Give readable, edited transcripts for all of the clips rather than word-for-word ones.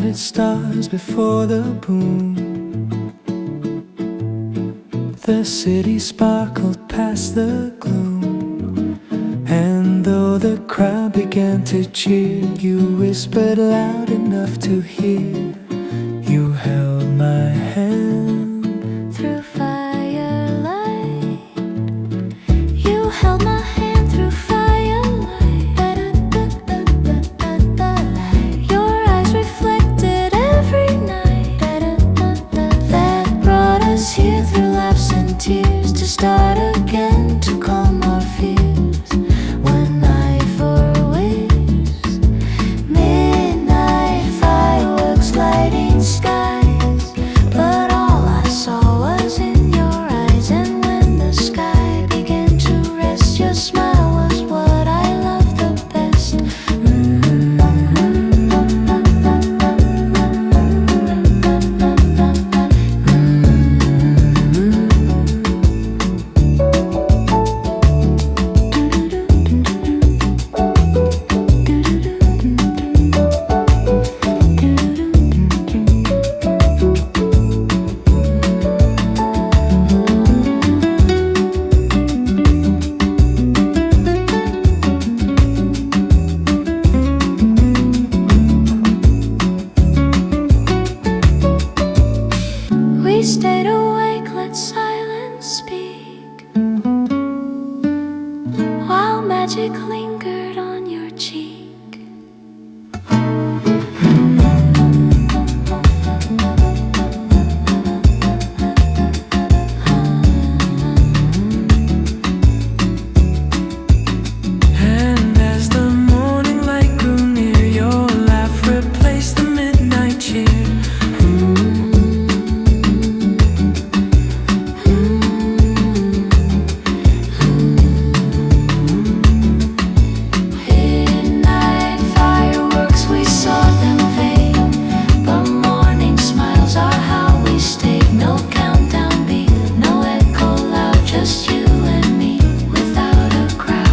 counted stars before the boom. The city sparkled past the gloom, and though the crowd began to cheer, you whispered loud enough to hear. You held my hand through firelight. You held my hand through firelight. Your eyes reflected every night. That brought us here through laughs and tears, to start again, to calm our fears. When night awaits, midnight fireworks lighting skies, but all I saw was in your eyes. And when the sky began to rest, your smile was what I loved the best. We stayed awake, let silence speak, while magic lingered on your cheek. And as the morning light grew near, your laugh replaced the midnight cheer. Midnight fireworks, we saw them fade, but morning smiles are how we stayed. No countdown beat, no echo loud, just you and me without a crowd.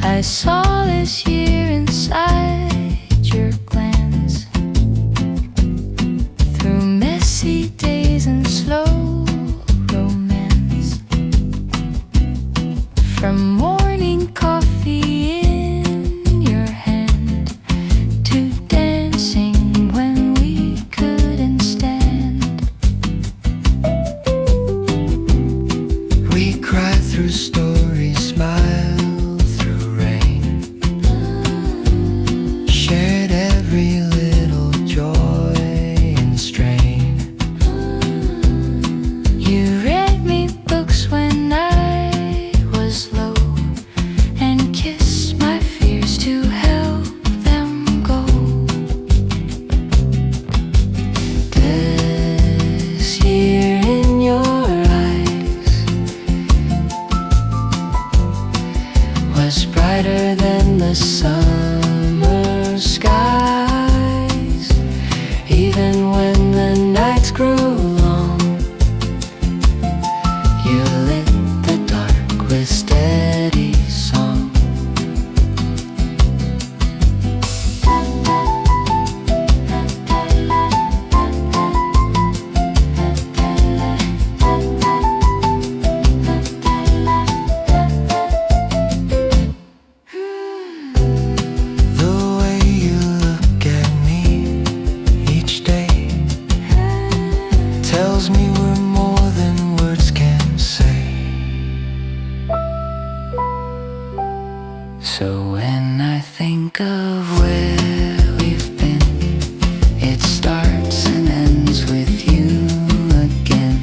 I saw this year inside your glance, through messy days and slow romance, from morning coffee in your hand to dancing when we couldn't stand. We cried through stories, smiled through rain, shared every little joy and strain. tells me we're more than words can say. So when I think of where we've been, it starts and ends with you again.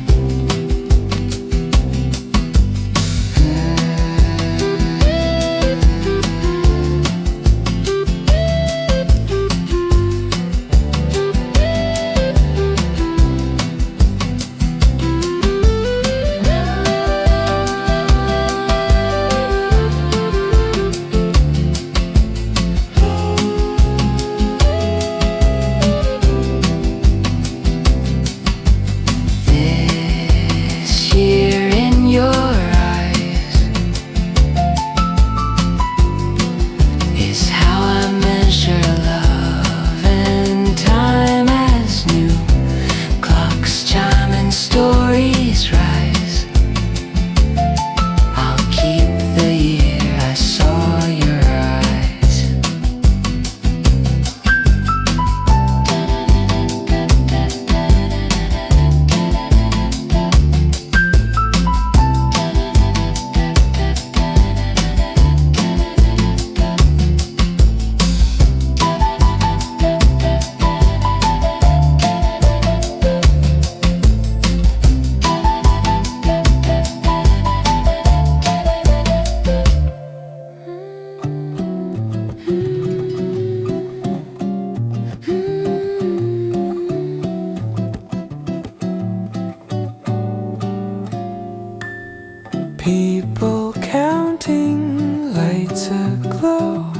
People counting, lights aglow.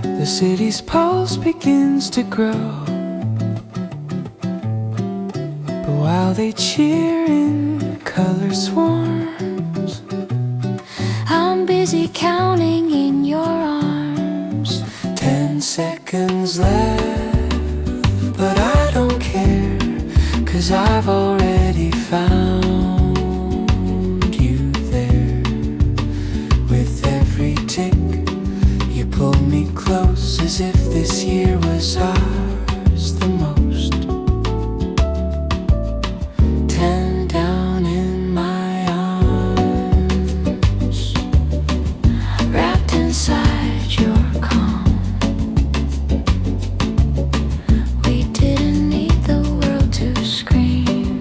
The city's pulse begins to grow. But while they cheer in color swarms, I'm busy counting in your arms. 10 seconds left, but I don't care, 'cause I've already found you there. With every tick, you pull me close, as if this year was ours the most. 10 down in my arms, Wrapped inside your calm. We didn't need the world to scream.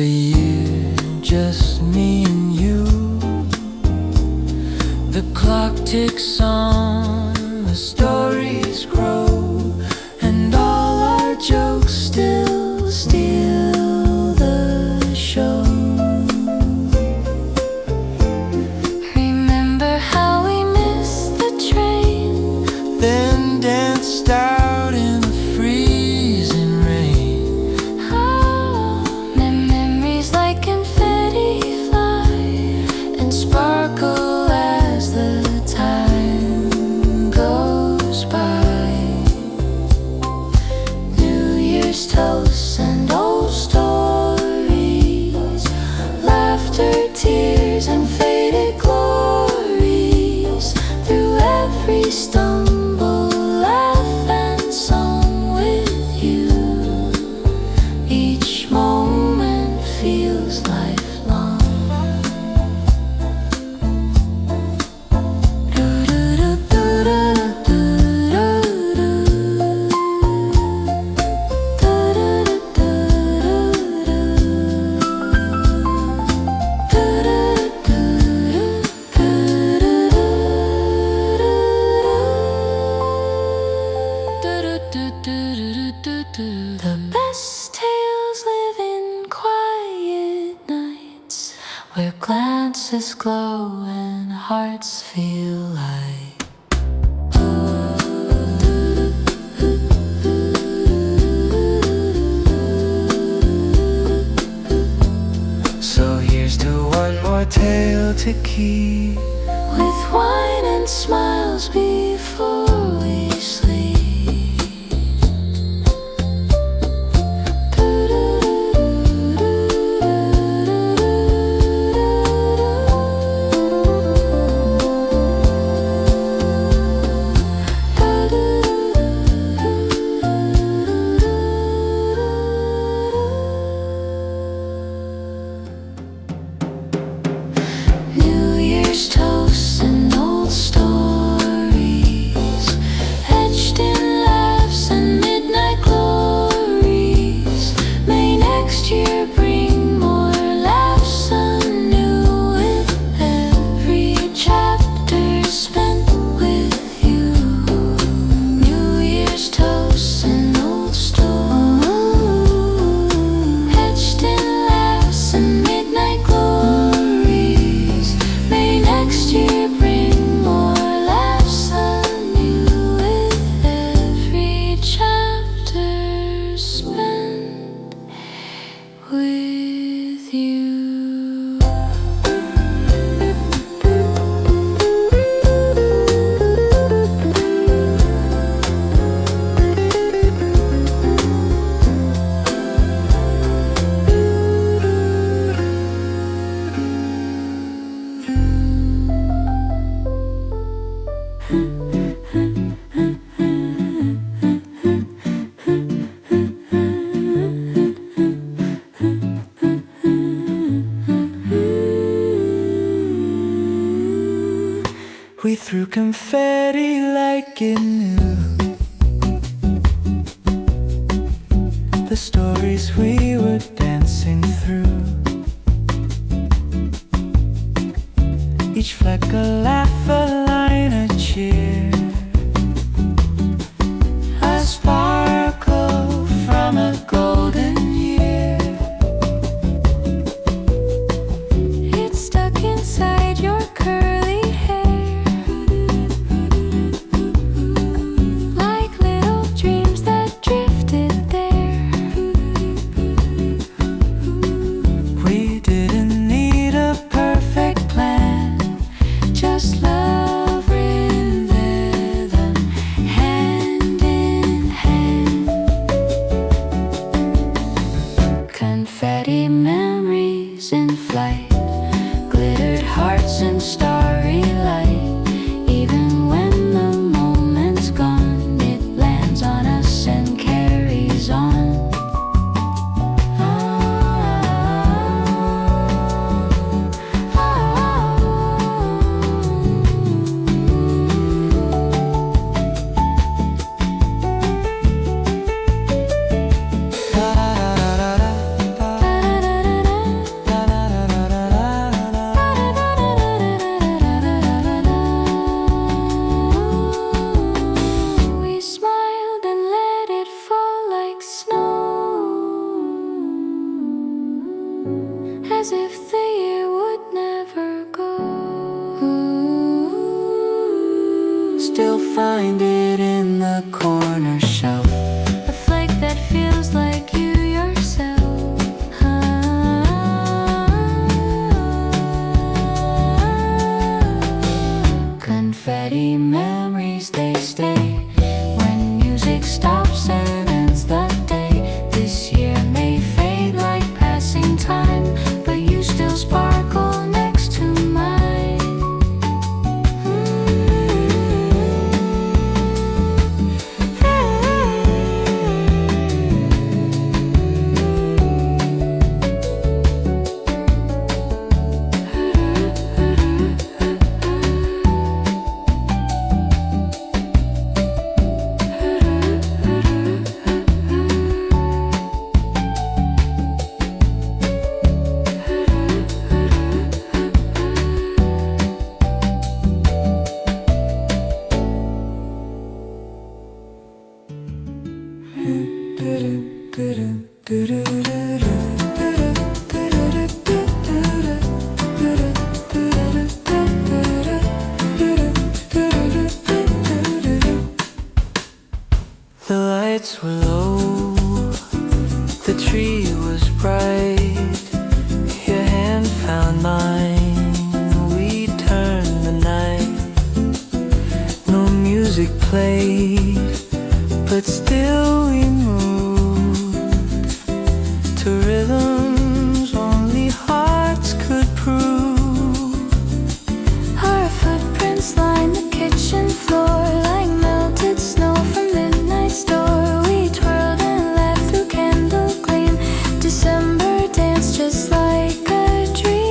year, just me and you. The clock ticks on, the stories grow, and all our jokes still steal the show. Remember how we missed the train, Then danced out in the freezing rain. oh, memories like confetti fly and sparkle as the time goes by. New Year's toasts and old stories, laughter, tears, and faded glories. Through every stumble, laugh and song with you. Each moment feels lifelong. The best tales live in quiet nights, where glances glow and hearts feel light. So here's to one more tale to keep, With wine and smiles before we sleep. New Year's toasts and old stories, etched in laughs and midnight glories. May next year bring more laughs anew, with every chapter spent with you. New Year's toasts and old stories, etched in laughs and midnight glories. May next year bring more laughs anew, with every chapter spent with you. we threw confetti like it knew. The stories we were dancing through, each fleck a laugh, a line, a cheer, a sparkle from a golden year. It's stuck inside your curly hair, like little dreams that drifted there. We didn't need a perfect plan, just love, rhythm, hand in hand. Confetti memories in flight, glittered hearts and starry light. Even when the moment's gone, it lands on us and carries on. as if the year would never go. Still find it in the corner shelf, A flake that feels like you yourself. Confetti memories, they stay when music stops and ends the day. This year may fade like passing time, but you still sparkle next to mine. The lights were low, the tree was bright. Your hand found mine, we turned the night. No music played, but still we moved to rhythms only hearts could prove. Our footprints line the kitchen floor like melted snow from midnight's door. We twirled and laughed through candle gleam. December danced just like a dream.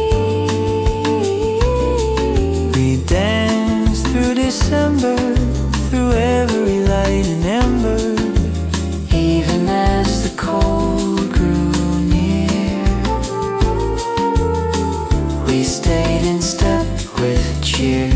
We danced through December, through every light and ember, even as the cold grew near. We stayed in step with cheer.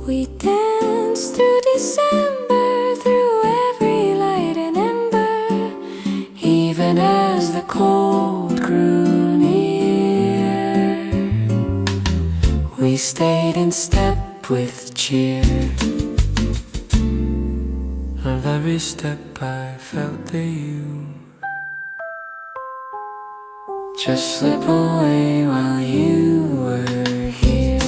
We danced through December, through every light and ember, Even as the cold grew near, we stayed in step with cheer. Of every step I felt the you just slip away while you were here.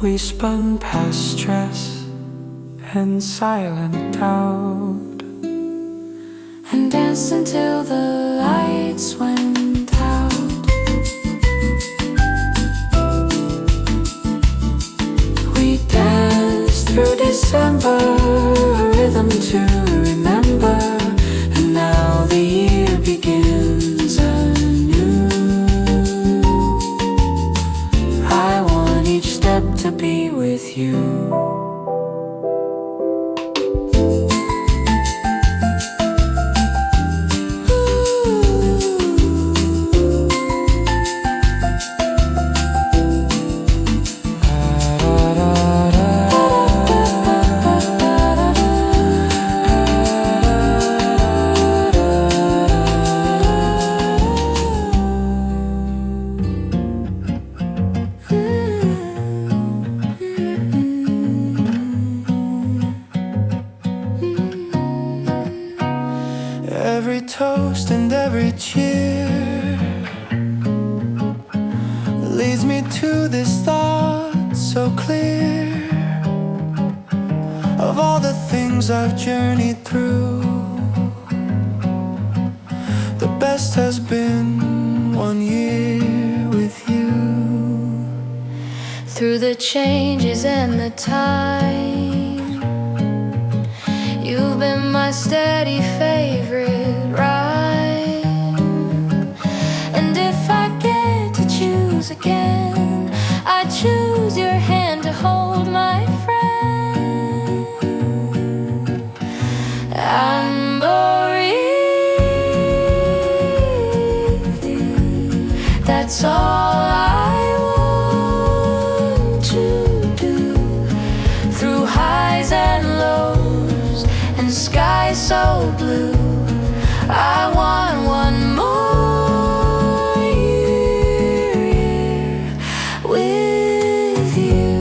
We spun past stress and silent doubt and danced until the lights went out. We danced through December, a rhythm to remember, and now the year begins anew. I want each step to be with you. Every toast and every cheer leads me to this thought so clear of all the things I've journeyed through, the best has been 1 year with you. Through the changes and the time, you've been my steady favorite ride. And if I get to choose again, I choose your hand to hold, my friend. I'm with you. That's all I want to do. Through highs and lows and skies so blue, I want one more year with you.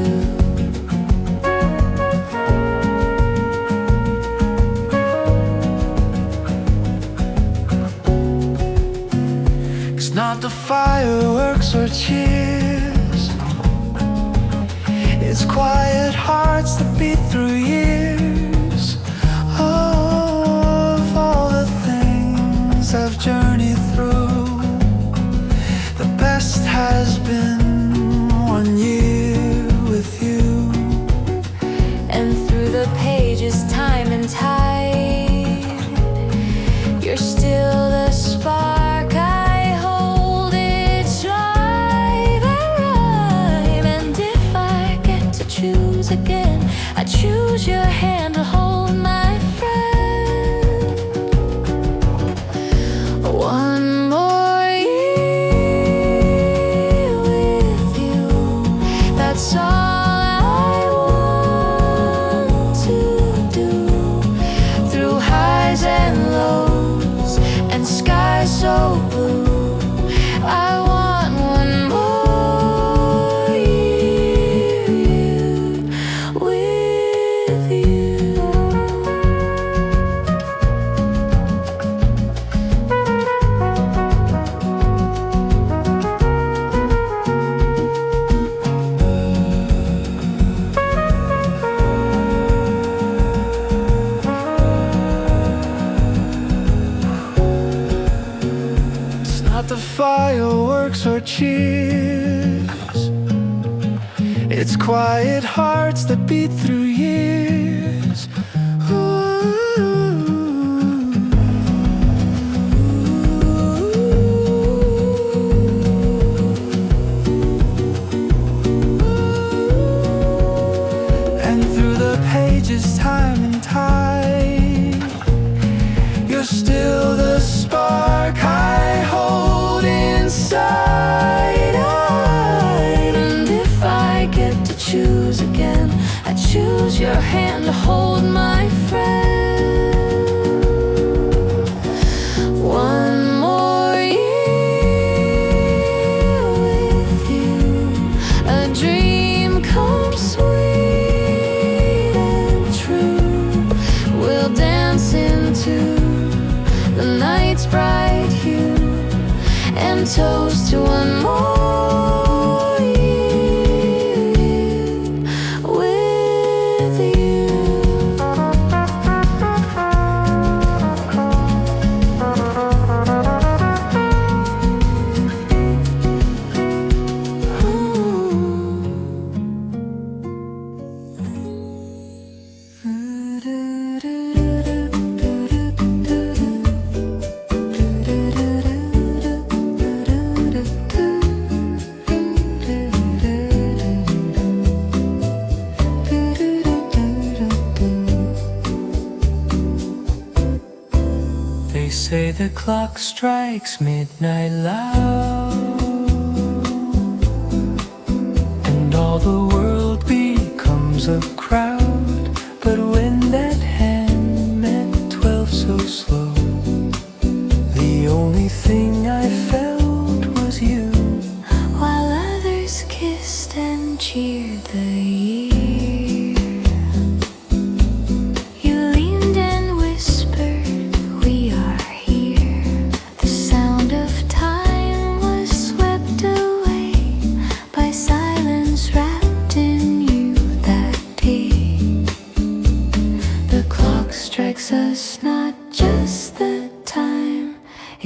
It's not the fireworks or cheers, it's quiet hearts that beat through years of all the things I've journeyed through. The best has been 1 year with you. And through the pages, time and tide, you're still the spark I hold. It's right and right. And if I get to choose again, I choose your hand to hold, my friend. One more year with you. That's all I want to do. Through highs and lows and skies so blue, I want one more year with you. It's not the fireworks or cheers, it's quiet hearts that beat through years. And through the pages, time and tide, you're still the spark I hold inside. And if I get to choose again, I choose your hand to hold, my friend. One more year with you. A dream come sweet and true. We'll dance into the night's bright hue and toast to one more year with you. They say the clock strikes midnight loud, and all the world becomes a crowd. But when that hand meant 12 so slow, the only thing I felt was you. While others kissed and cheered the year, you leaned and whispered, "We are here." The sound of time was swept away by silence wrapped in you that day. The clock strikes us not just the time,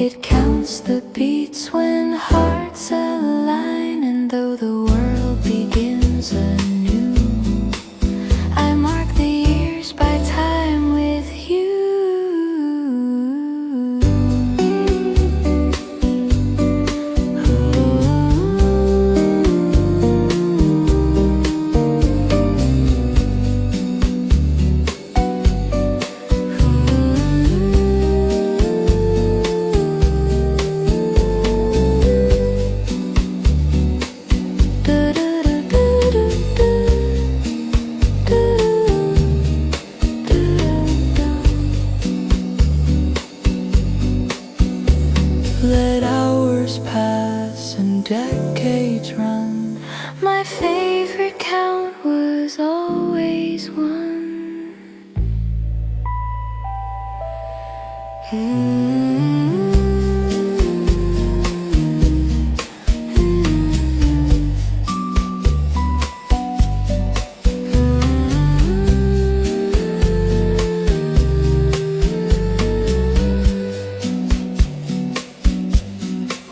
It counts the beats when hearts align, and though the world begins anew, I mark the years by time with you. Let hours pass and decades run. My favorite count was always one.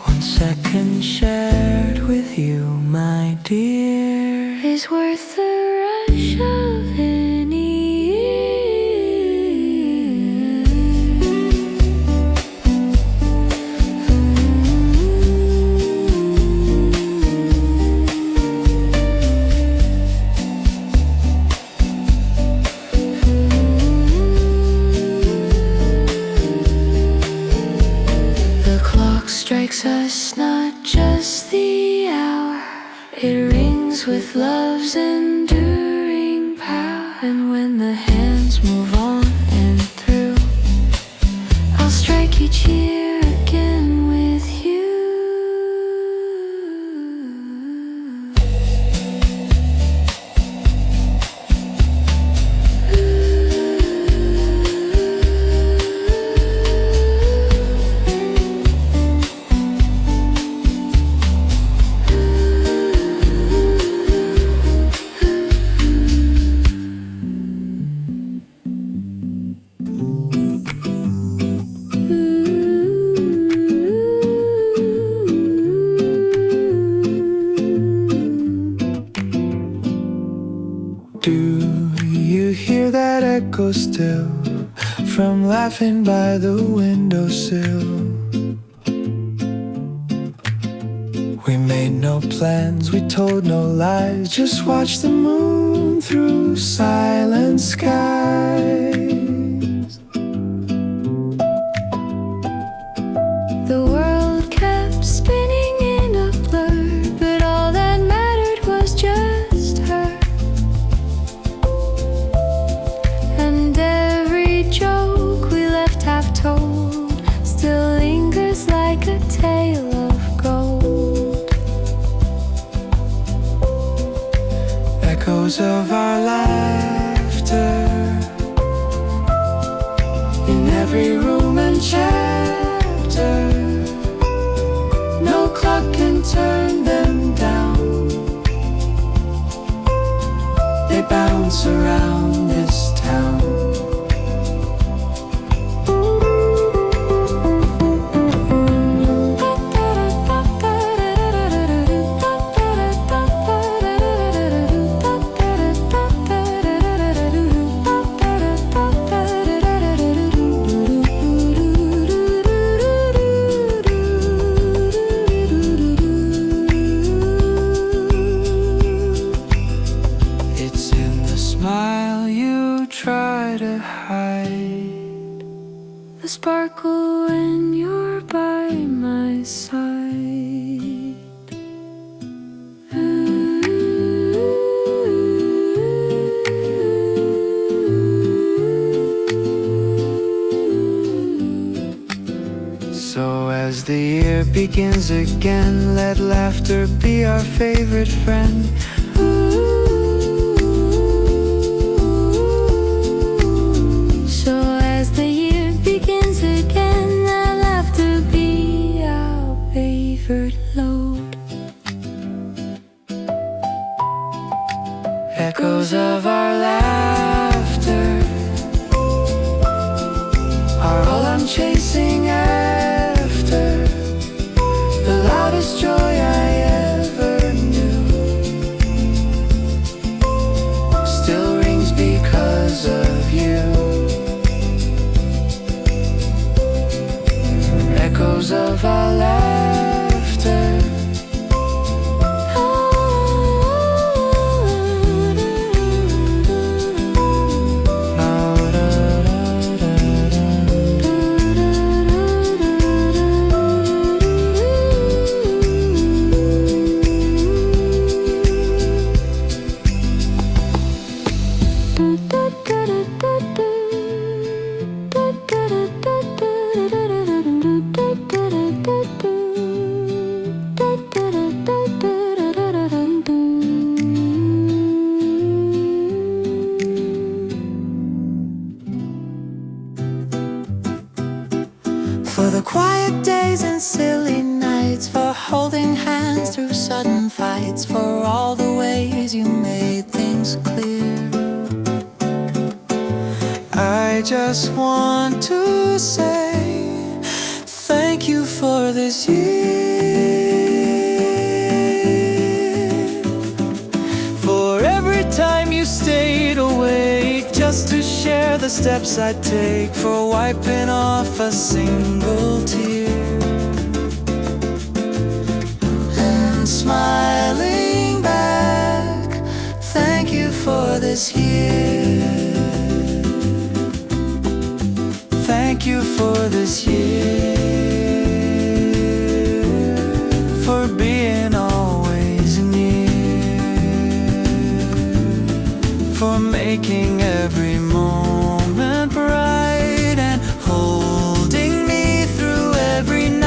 One second shared with you, my dear, Is worth the rush of any The clock strikes us, not just the hour. It rings with love's enduring power. And when the hands move on and through, I'll strike each year again with you. do you hear that echo still from laughing by the windowsill? We made no plans, we told no lies, just watched the moon through silent skies. The world kept spinning in a blur, but all that mattered was just her. And every joke we left half told still lingers like a tale of gold. Echoes of our laughter in every room and chapter. No clock can turn them down. They bounce around this town. It's in the smile you try to hide, The sparkle when you're by my side. So as the year begins again, let laughter be our favorite friend. So as the year begins again, I'll have to be our favorite load. Echoes of our laughter are all I'm chasing after. of our laughter. For the quiet days and silly nights, for holding hands through sudden fights, for all the ways you made things clear. I just want to say thank you for this year, for every time you stayed awake just to share the steps I'd take, for wiping off a single tear and smiling back. Thank you for this year. Thank you for this year, for being always near, for making every moment bright and holding me through every night.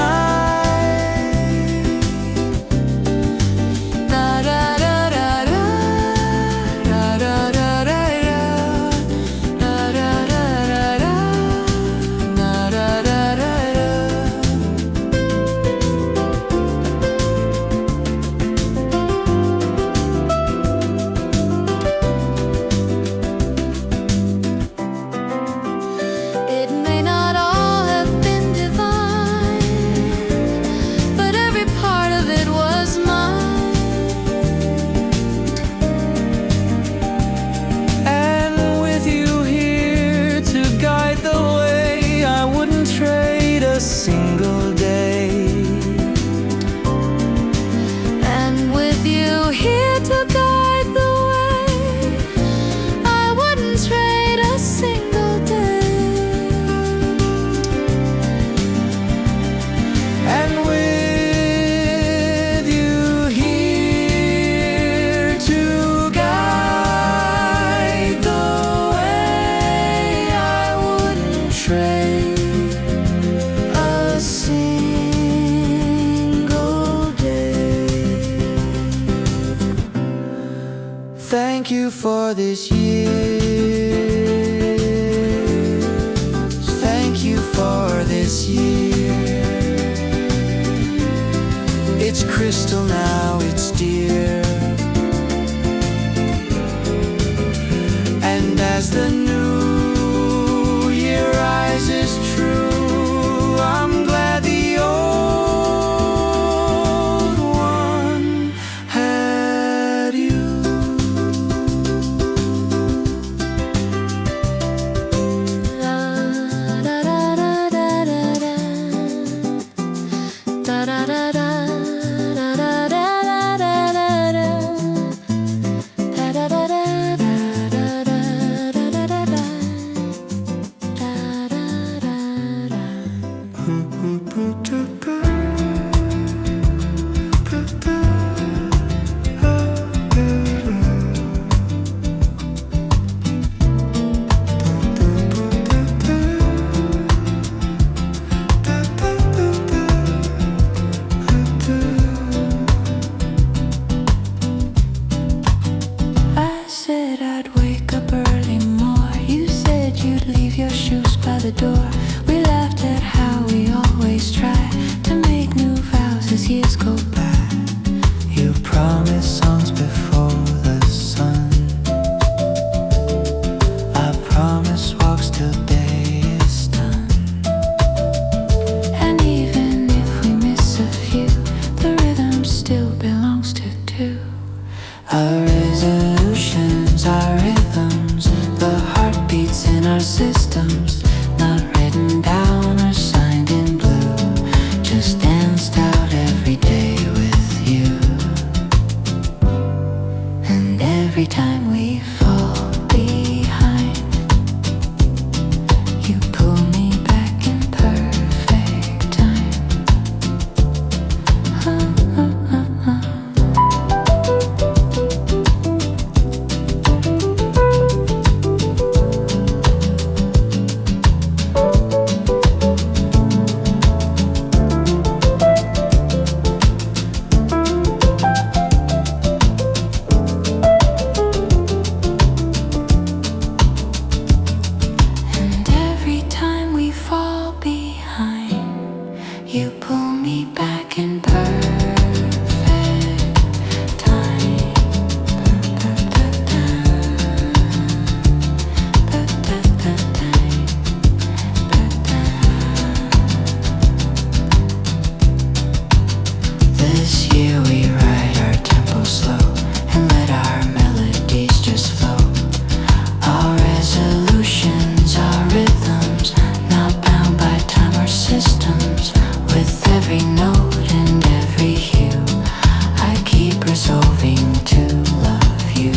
Da da da da da, da da da da da, da da da da da. It may not all have been divine, but every part of it was mine. And with you here to guide the way, I wouldn't trade a single day. And with you here to guide the way, I wouldn't trade a single day. And with you here to guide the way, I wouldn't trade a single day. Thank you for this year. Thank you for this year. It's crystal now, it's dear. And as the new year rises true, I'm glad the old one had you. Da da da da da da da da da da da. I said I'd wake up early more. You said you'd leave your shoes by the door. We laughed at how we always try to make new vows as years go by. You promised songs before the sun. I promise walks till day is done. And even if we miss a few, the rhythm still belongs to two. Our resolutions, our rhythms, the heartbeats in our systems, not written pull me back in perfect time. This year we ride our tempo slow and let our melodies just flow. Our resolutions, our rhythms, not bound by time or systems. With every note and every hue, I keep resolving to love you.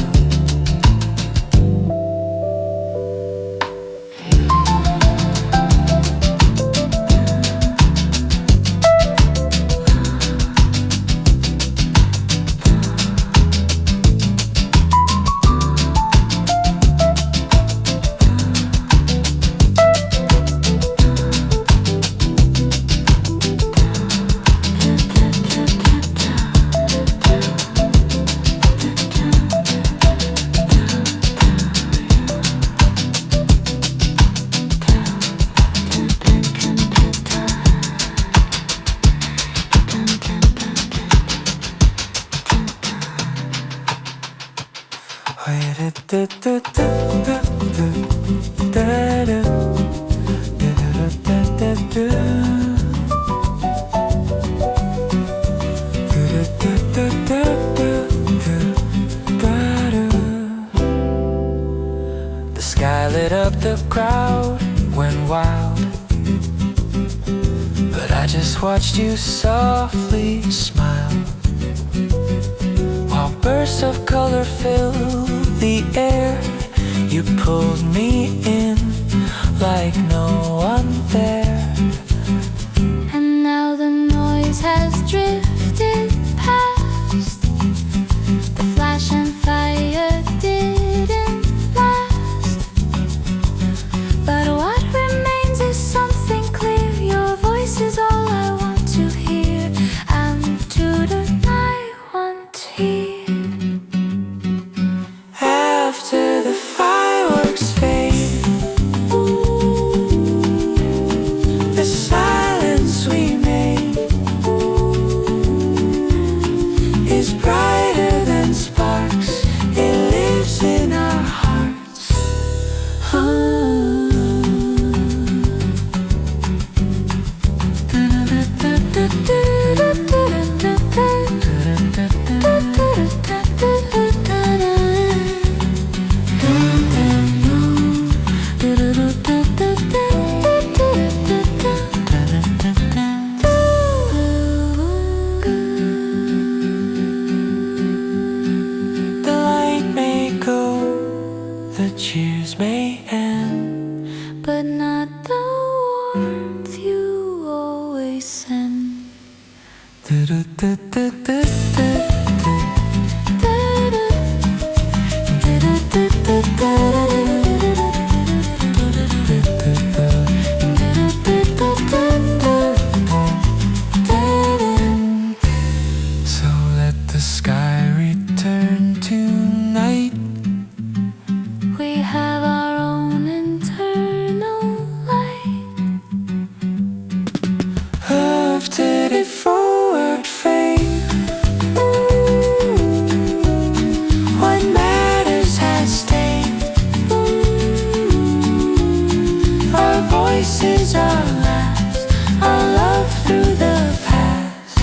The sky lit up, the crowd went wild, but I just watched you softly smile, while bursts of color filled the air. You pulled me in like no one there. And now the noise has drifted past. The flash and fire didn't last, but what remains is something clear. Your voice is all I want to hear, and tonight I want to hear. After the fireworks fade, the silence we made is brighter than sparks. It lives in our hearts. The light may go, the cheers may end, But not the warmth you always send. So let the sky return tonight. We have our own internal light. After the forward fade, what matters has stayed. Our voices are last, our love through the past.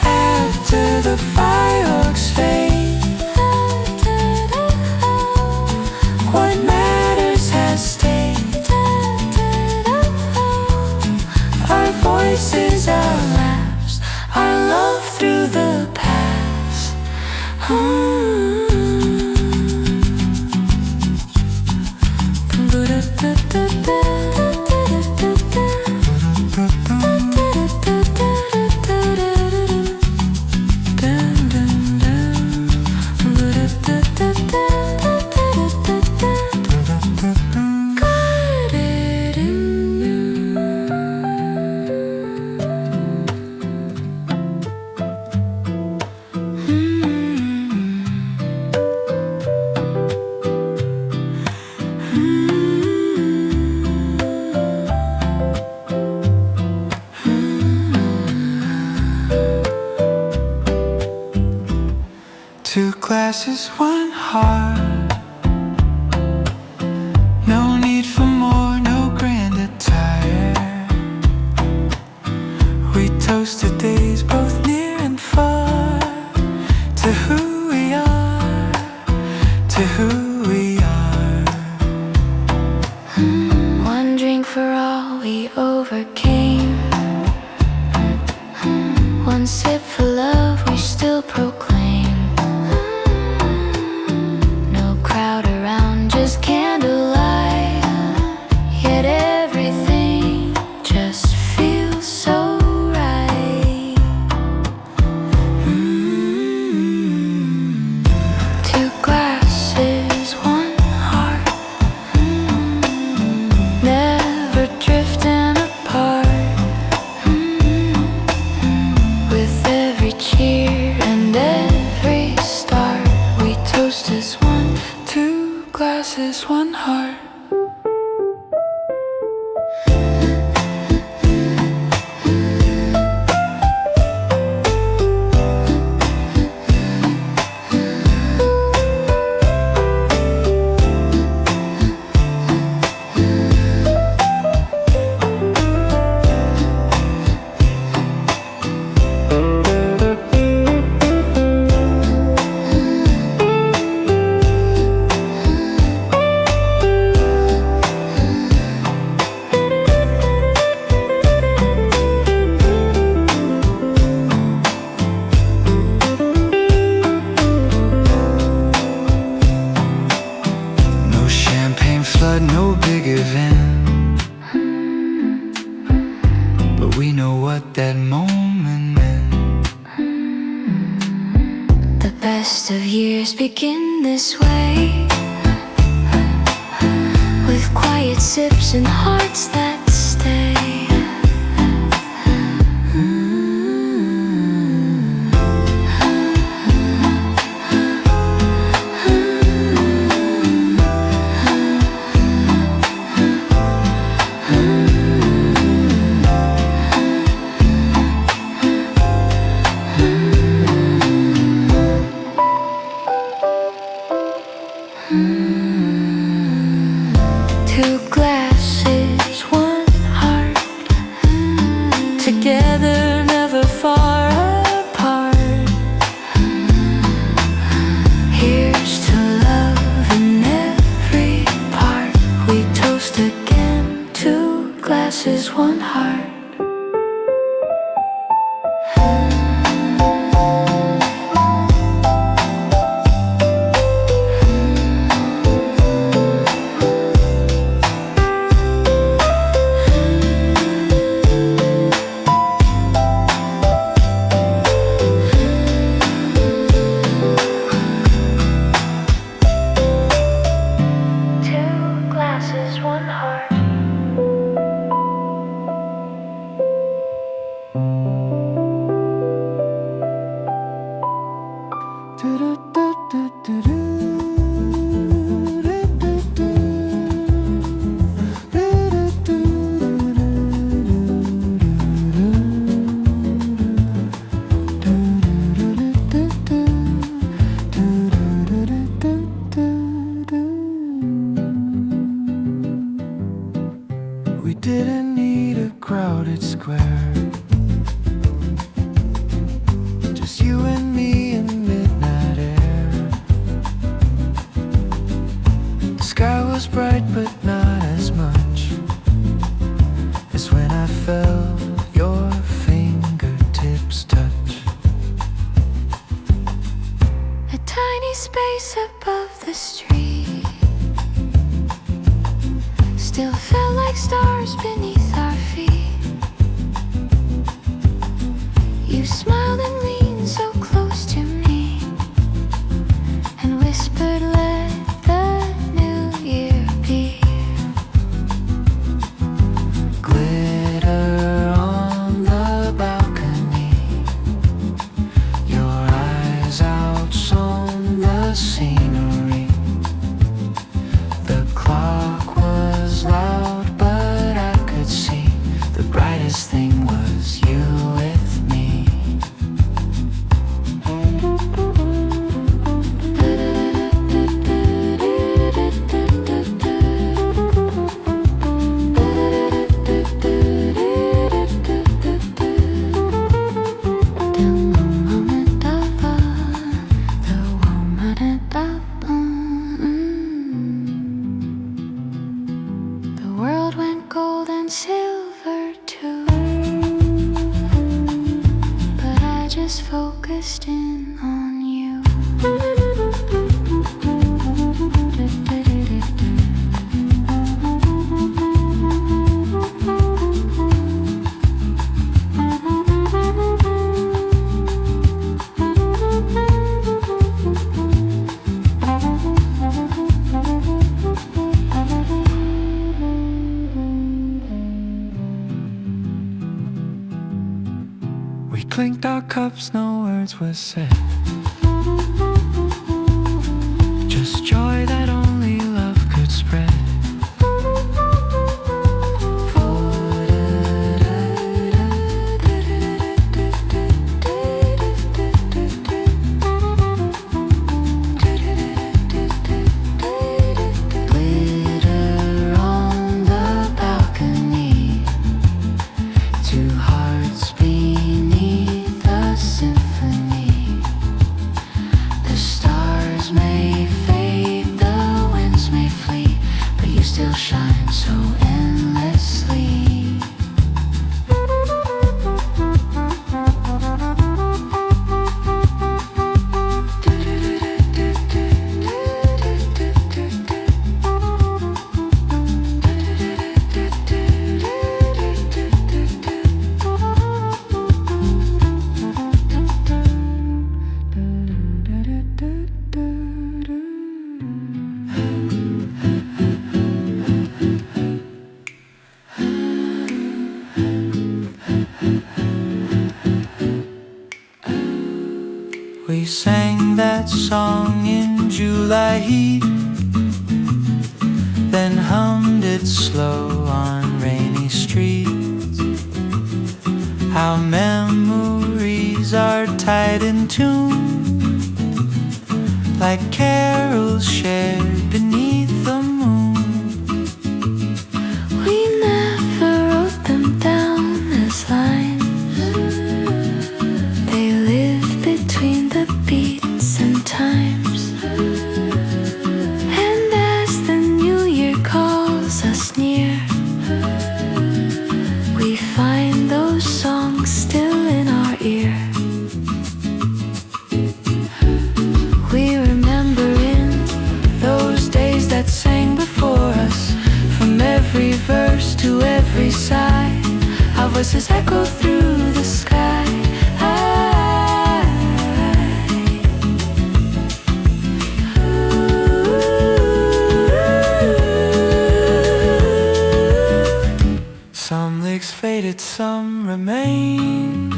After the fireworks fade, what matters has stayed. Our voices are laughs, our love through the past. glasses, one heart. No need for more, no grand attire. We toast to days both near and far, to who we are, to who we are. One drink for all we overcame. One sip for love we still proclaim. No crowd around, just candlelight. Yet everything just feels so right. Two glasses, one heart. Never drifting apart. With every cheer and every start, we toast as one. Two glasses, one heart. No champagne flood, no big event, but we know what that moment meant. The best of years begin this way, with quiet sips and hearts that stay. Two glasses, one heart. Together, never far apart. Here's to love in every part. We toast again. Two glasses, one heart. Two glasses, one heart. We didn't need a crowded square, just you and me in midnight air. The sky was bright but not as much as when I felt your fingertips touch. A tiny space above the street still felt like stars beneath our feet. You smiled and leaned so close to me and whispered, let the new year be. Glitter on the balcony, your eyes outshone the scenery. The clock was loud, but I could see the brightest thing was you with me. The river too, but I just focused in on you. We clinked our cups, no words were said. Just joy that only love could spread. Glitter on the balcony, two hearts beneath a symphony. The stars may fade, the winds may flee, but you still shine so endlessly. We sang that song in July heat, then hummed it slow on rainy streets. Our memories are tied in tune, like carols shared beneath the moon. We never wrote them down as lines. They live between the beats and times. And as the new year calls us near, we find those songs still in our ear. We remember in those days that sang before us, from every verse to every sigh, our voices echo through the sky. Some leagues faded, some remain,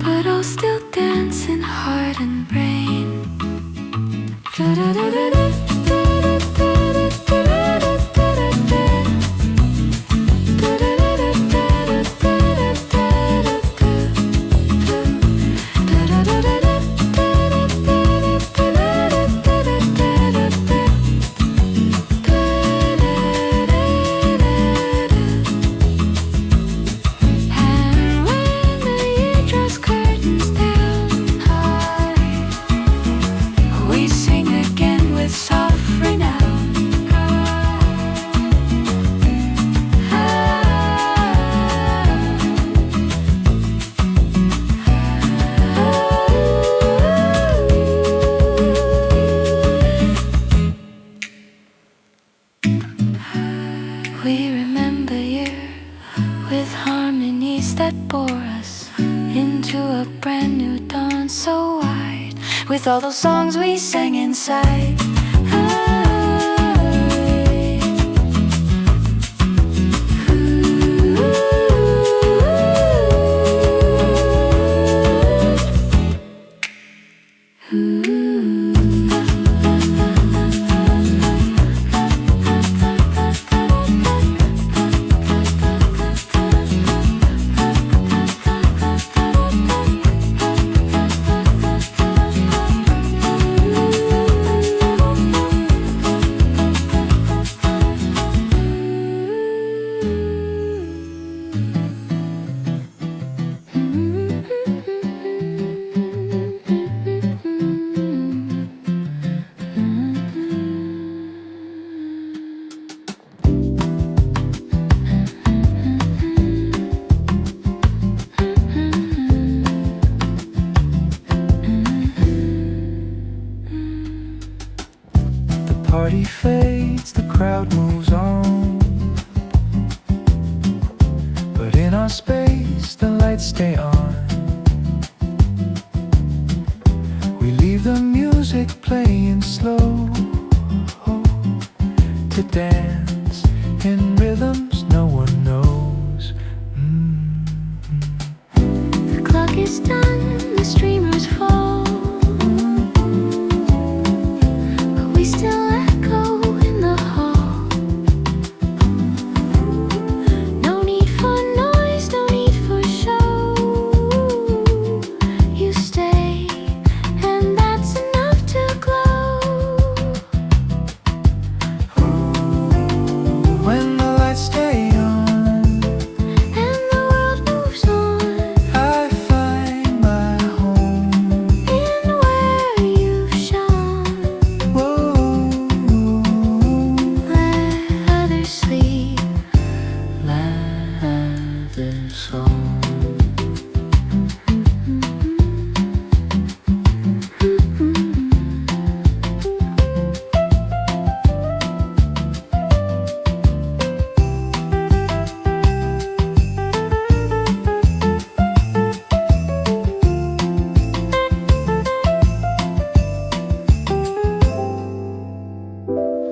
But I'll still dance in heart and brain. And when the year draws curtains down high, we sing again with soft renown. We remember you with harmonies that bore us into a brand new dawn so wide, with all those songs we sang inside. In our space, the lights stay on. We leave the music playing slow to dance in rhythms no one knows. The clock is done, the streamers fall, but we still echo in the hall. No need for noise, no need for show. You stay, and that's enough to glow. When the lights stay on And the world moves on, I find my home. in where you've shone. Whoa. Let others sleep, let others song.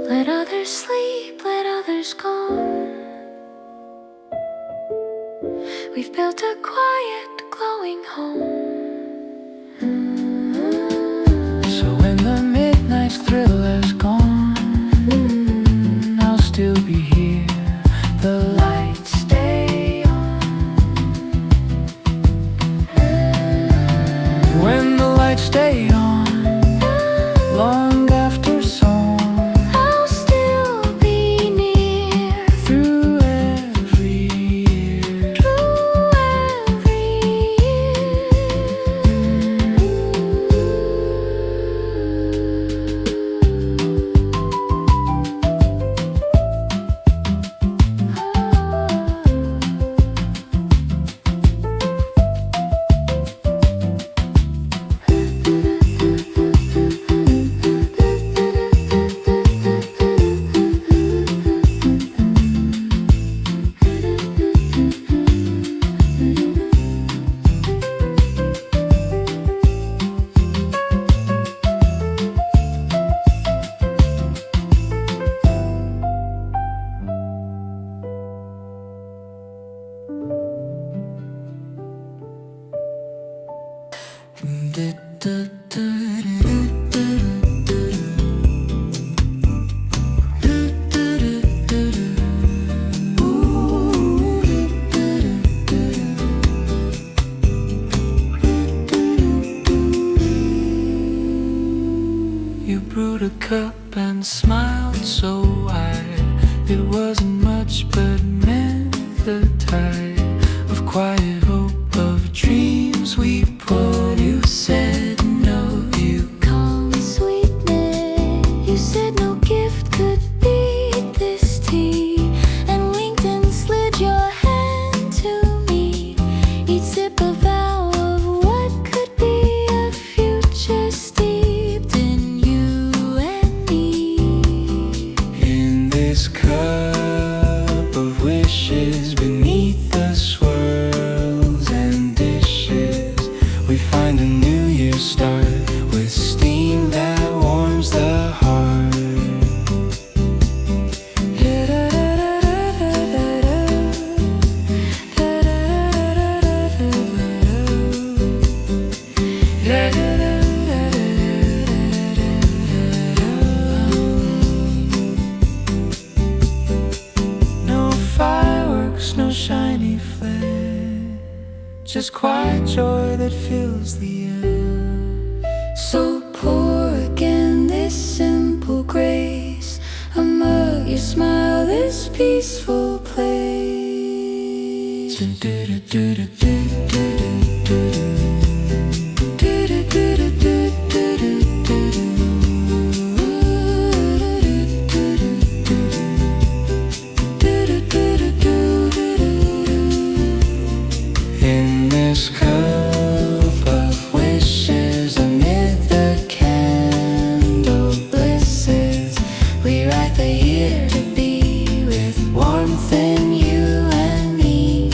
Let others sleep, let others gone. We've built a quiet, glowing home. So when the midnight's thrill has gone, I'll still be here. The lights stay on. When the lights stay on, long after song, I'll still be near through every year. through every You brewed a cup and smiled so wide. It wasn't much but meant the tide of quiet hope, of dreams we put. You said no, you calm sweetness. You said no gift could beat this tea, and winked and slid your hand to me. Each sip a vow of what could be a future steeped in you and me. in this cup of wishes beneath the swirls and dishes. We find a new year start with steam that warms the heart. No fireworks, no shiny flare, just quiet joy that fills the air. So pour again this simple grace, among your smile, this peaceful place. In this cup of wishes amid the candle blisses, we write the year to be with warmth in you and me.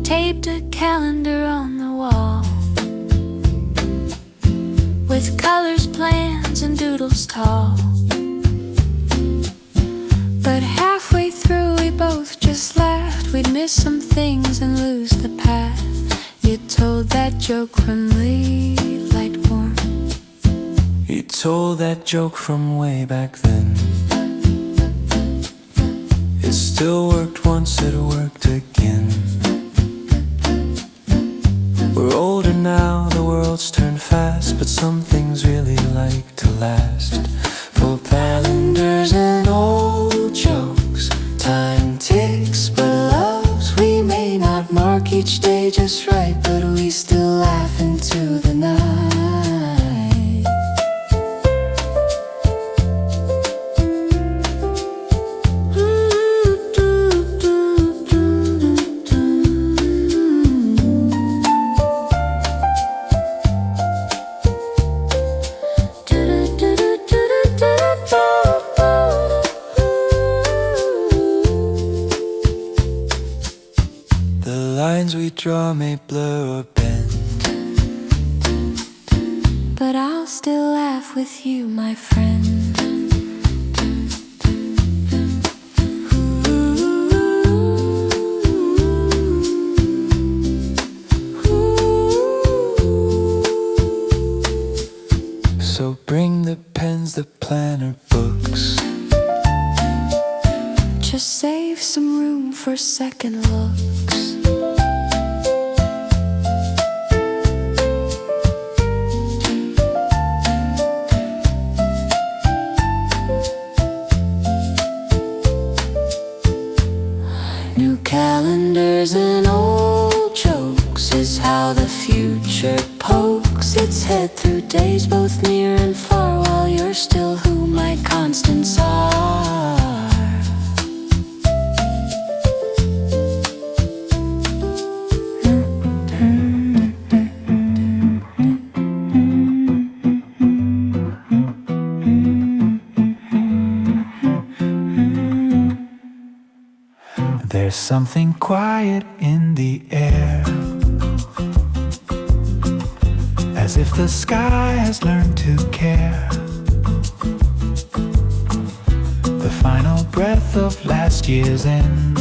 taped a calendar on the wall with colors, plans, and doodles tall. But halfway through we both just laughed. We'd miss some things and lose the path. You told that joke from Light Warm. You told that joke from way back then. It still worked once, it worked again. We're older now, the world's turned fast, but some things really like to last. For calendars and old jokes, time ticks but loves. We may not mark each day just right, but we still laugh into the night. We draw may blur or bend, but I'll still laugh with you, my friend. So bring the pens, the planner, books. Just save some room for second looks. New calendars and old jokes is how the future pokes its head through days both near and far, while you're still who my constants are. There's something quiet in the air, as if the sky has learned to care. The final breath of last year's end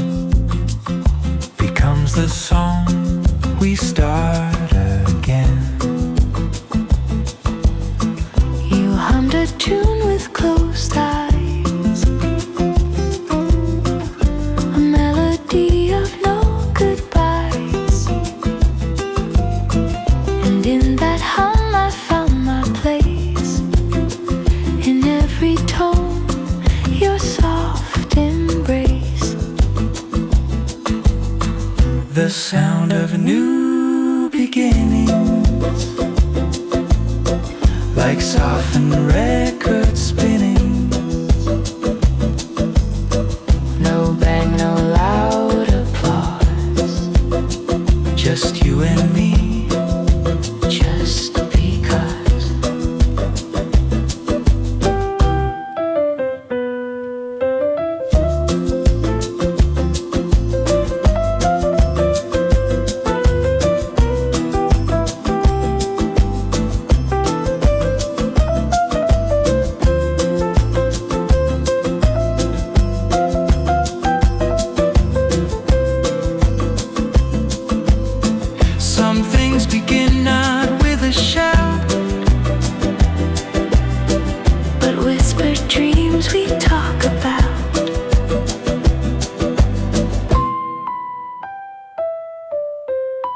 becomes the song we start again. You hummed a tune with closed eyes, of no goodbyes, and in that hum I found my place. In every tone, your soft embrace. The sound of new beginnings, like softened records spinning. No bang, no loud applause, just you and me, just because.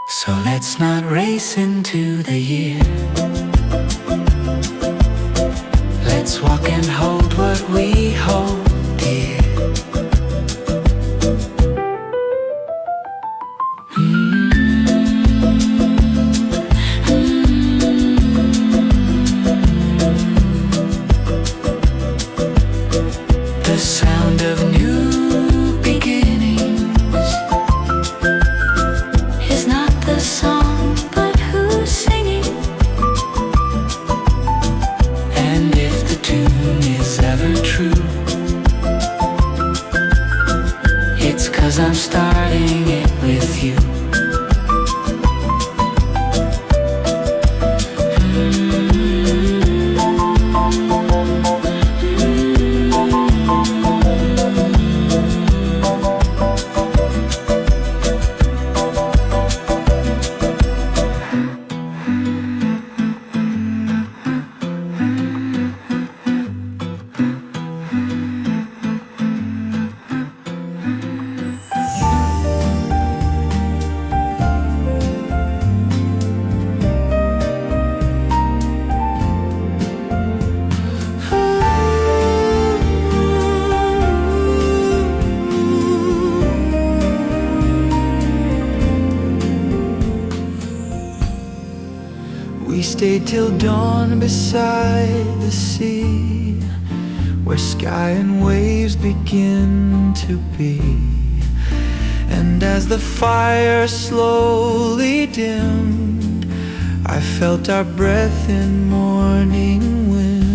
So let's not race into the year. Let's walk and hold what we hold dear. The sound of new beginnings Is not the song, but who's singing? and if the tune is ever true, it's 'cause I'm starting it with you. stayed till dawn beside the sea, where sky and waves begin to be. And as the fire slowly dimmed, I felt our breath in morning wind.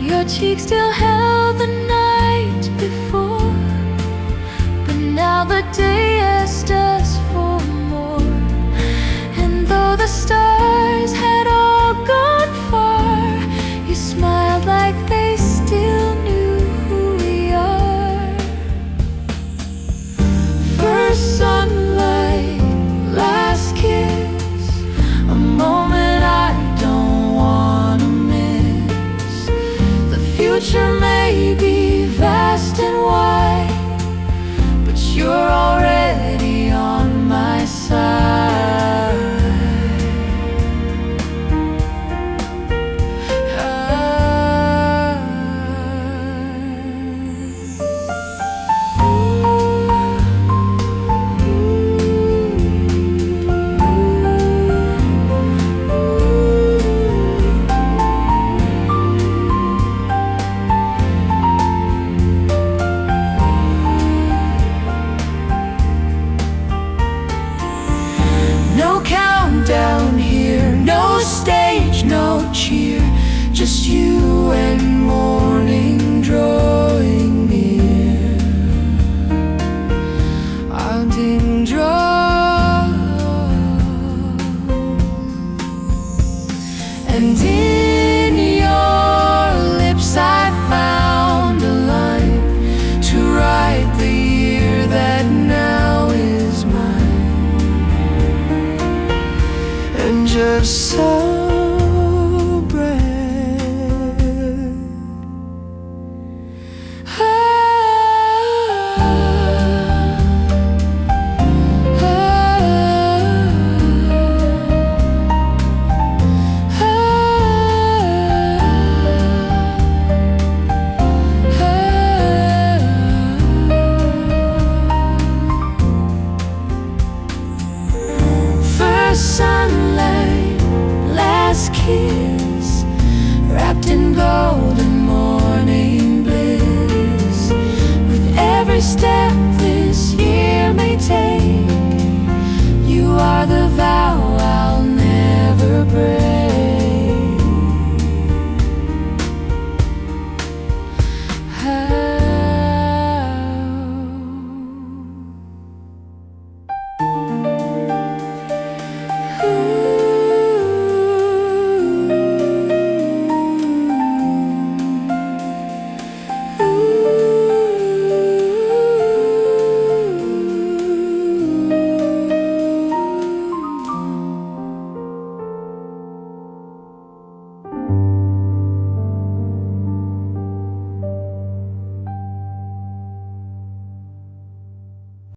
Your cheek still held the night before, but now the day asked us for more. And though the stars had all gone far, you smiled like they still knew who we are. First sunlight, last kiss, a moment I don't wanna miss. The future may be vast and wide, but you're already on my side. No countdown here, no stage, no cheer, just you and morning drawing near. I'll dim draw, and in your lips I found a line to write the year that now is mine. And just so bright, first sunlight, last kiss, wrapped in golden morning bliss. With every step this year may take, you are the